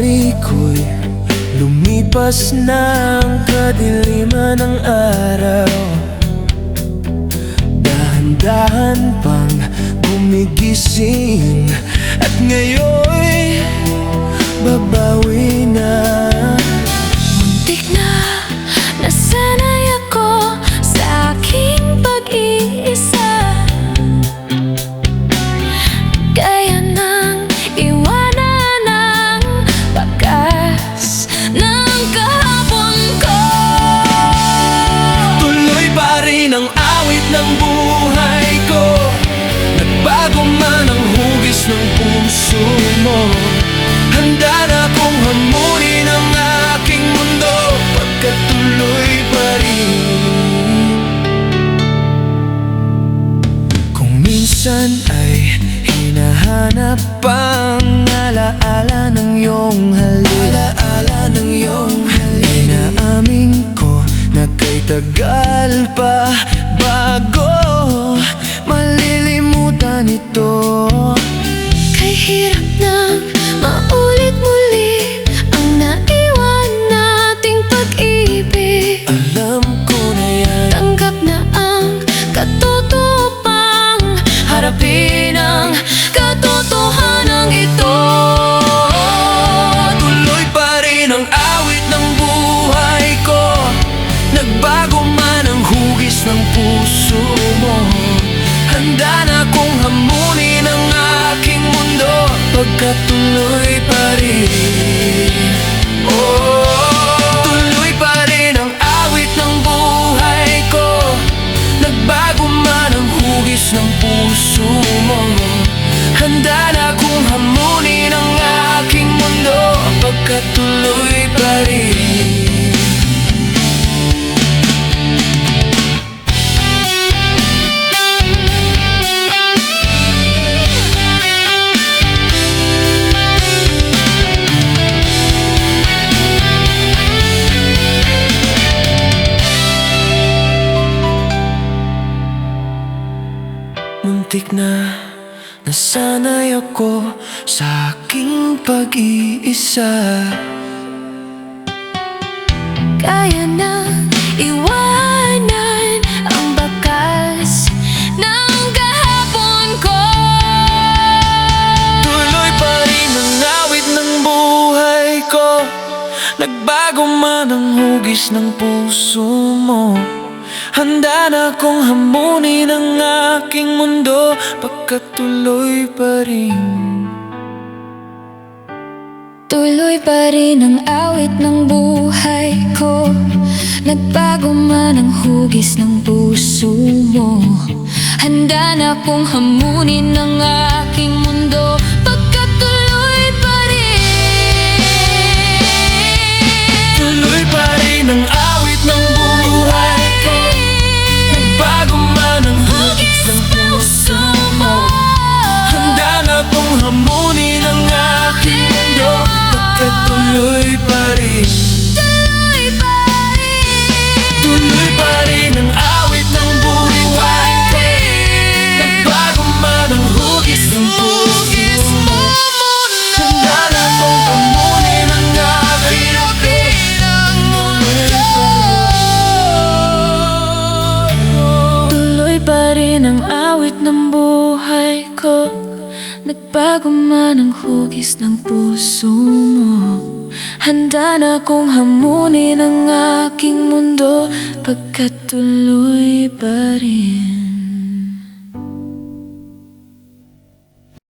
buhay ko'y lumipas na ang kadiliman ng araw. Dahan-dahan pang gumigising at ngayon'y babawi na. Muntik na nasanay ako sa aking pag-iisa, kaya nang iwanan ang bakas ng kahapon ko. Tuloy pa rin ang awit ng buhay ko, nagbago man ang hugis ng puso mo. Handa na kong hamunin ang aking mundo, pagkatuloy pa rin. Kung minsan ay hinahanap ang alaala ng iyong halik, inaamin ko na kay tagal pa bago malilimutan ito. Kay hirap nang maulit muli ang naiwan nating pag-ibig. Alam ko na yan, Tanggap na ang katutupang harapin ang katotohanan ito. tuloy pa rin ang awit ng buhay ko, nagbago man ang hugis ng puso mo. Handa na kong hamunin ang aking mundo, pagkatuloy pa rin. Oh, tuloy pa rin ang awit ng buhay ko, nagbago man ang hugis ng puso mo. Handa na kong hamunin ang aking mundo, pagkatuloy pa rin. Muntik na nasanay ako sa aking pag-iisa, Kaya na iwanan ang bakas ng kahapon ko. tuloy pa rin ang awit ng buhay ko, nagbago man ang hugis ng puso mo. Handa na kong hamunin ang aking mundo, pagkatuloy pa rin. Tuloy pa rin ang awit ng buhay ko, nagbago man ang hugis ng puso mo. Handa na kong hamunin ang aking mundo, pagkatuloy pa rin. Tuloy pa rin ang awit ng buhay ko, nagbago man ang hugis ng puso mo. Handa na kong hamunin ang aking mundo, pagkatuloy pa rin. Tuloy pa rin. Tuloy pa rin ang awit ng buhay ko, nagbago man ang hugis ng puso mo. Handa na kong hamunin ang aking mundo. Tuloy pa rin ang awit ng buhay ko, nagbago man ang hugis ng puso mo. Handa na kong hamunin ang aking mundo, pagkatuloy pa rin.